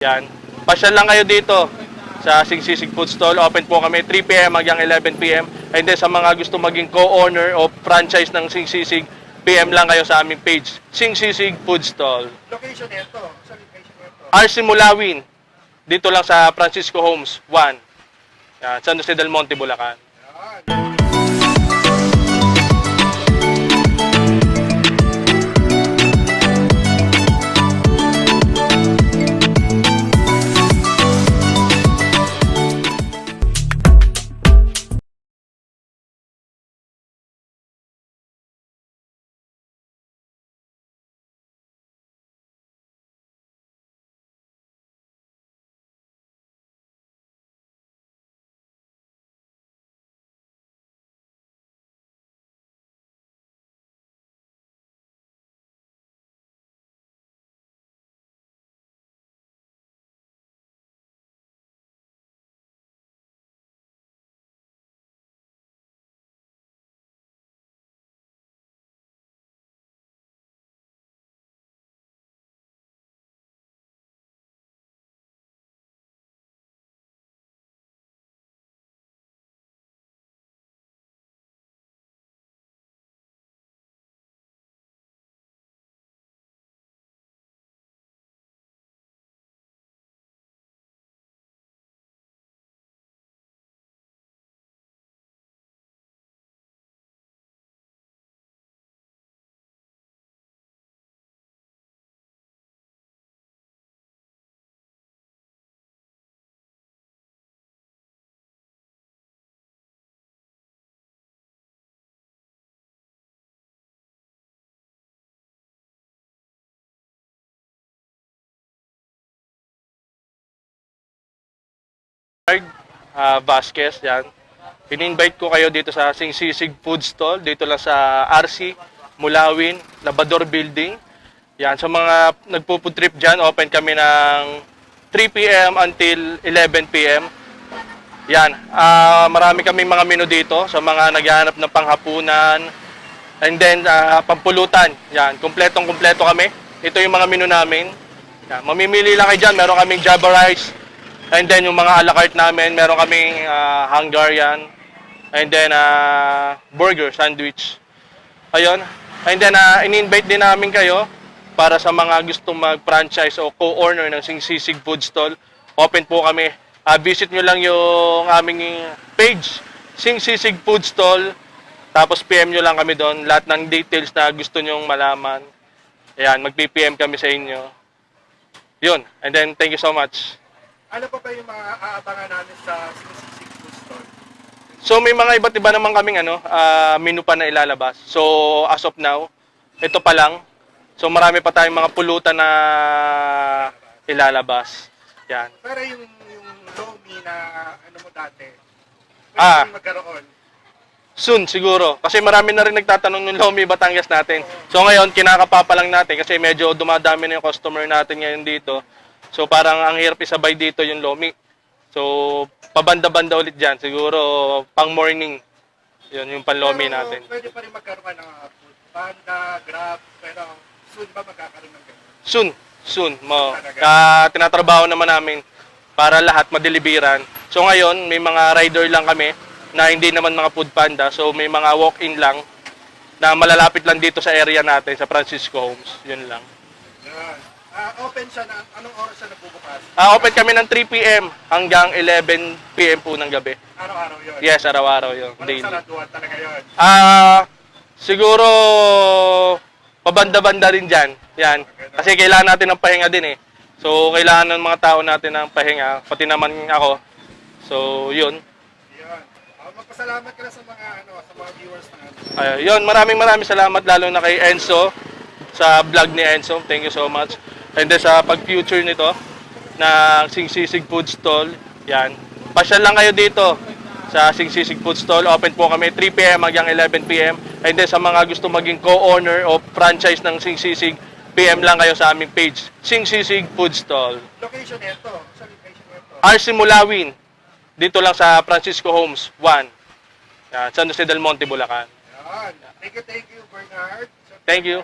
Yan. Pasyal lang kayo dito sa Singsisig Food Stall. Open po kami 3 p.m. hanggang 11 p.m. And then sa mga gusto maging co-owner o franchise ng Singsisig, PM lang kayo sa aming page, Singsisig Food Stall. Location nito. Sa location nito. RC Mulawin. Dito lang sa Francisco Homes 1. Yan, San Jose del Monte, Bulacan. Yan. Vasquez, yan. In-invite ko kayo dito sa Singsisig Food Stall, dito lang sa RC, Mulawin, Labrador Building. Yan, sa mga nagpo-food trip dyan, open kami ng 3 p.m. until 11 p.m. Yan, marami kaming mga menu dito sa mga naghahanap ng panghapunan. And then, pampulutan. Yan, kumpletong-kumpleto kami. Ito yung mga menu namin. Yan, mamimili lang kayo dyan, meron kaming Java rice. And then yung mga a la carte namin, meron kaming Hungarian. And then burger, sandwich. Ayun. And then in-invite din namin kayo para sa mga gustong mag-franchise o co-owner ng Singsisig Food Stall. Open po kami. Visit nyo lang yung aming page, Singsisig Food Stall. Tapos PM nyo lang kami doon. Lahat ng details na gusto nyong malaman. Ayan, mag-PM kami sa inyo. Yun. And then, thank you so much. Ano pa ba yung mga aabangan namin sa Singsisig Food Stall? So may mga iba't iba naman kaming menu pa na ilalabas. So as of now, ito pa lang. So marami pa tayong mga pulutan na ilalabas. Yan. Pero yung lomi na ano mo dati, pwede magkaroon. Soon siguro. Kasi marami na rin nagtatanong ng Lomi Batangas natin. So ngayon, kinakapapa lang natin kasi medyo dumadami na yung customer natin ngayon dito. So parang ang hirap isabay dito yung Lomi. So pabanda-banda ulit dyan. Siguro pang morning. Yun yung panlomi natin. Pwede pa rin magkaroon ng food panda, grab, pero soon ba magkakaroon ng ganun? Soon. Tinatrabaho naman namin para lahat madeliveran. So ngayon, may mga rider lang kami na hindi naman mga food panda. So may mga walk-in lang na malalapit lang dito sa area natin, sa Francisco Homes. Yun lang. Yan. Open siya na, anong oras siya nagbubukas? Open kami ng 3 p.m. hanggang 11 p.m. po ng gabi. Araw-araw yun? Yes, araw-araw yun. Walang saraduan talaga yun? Siguro pabanda-banda rin dyan. Yan. Kasi kailangan natin ng pahinga din eh. So, kailangan ng mga tao natin ng pahinga. Pati naman ako. So, yun. Yan. Magpasalamat ka na sa mga viewers na Yun, maraming salamat lalo na kay Enzo sa vlog ni Enzo. Thank you so much. And then sa pag-future nito na Singsisig Food Stall, yan. Pasyal lang kayo dito sa Singsisig Food Stall. Open po kami 3 p.m. hanggang 11 p.m. And then sa mga gusto maging co-owner o franchise ng Singsisig, PM lang kayo sa aming page, Singsisig Food Stall. Location nito? Sa location nito? RC Mulawin. Dito lang sa Francisco Homes 1. Yan, San Jose del Monte, Bulacan. Yan. Thank you, Bernard. Thank you.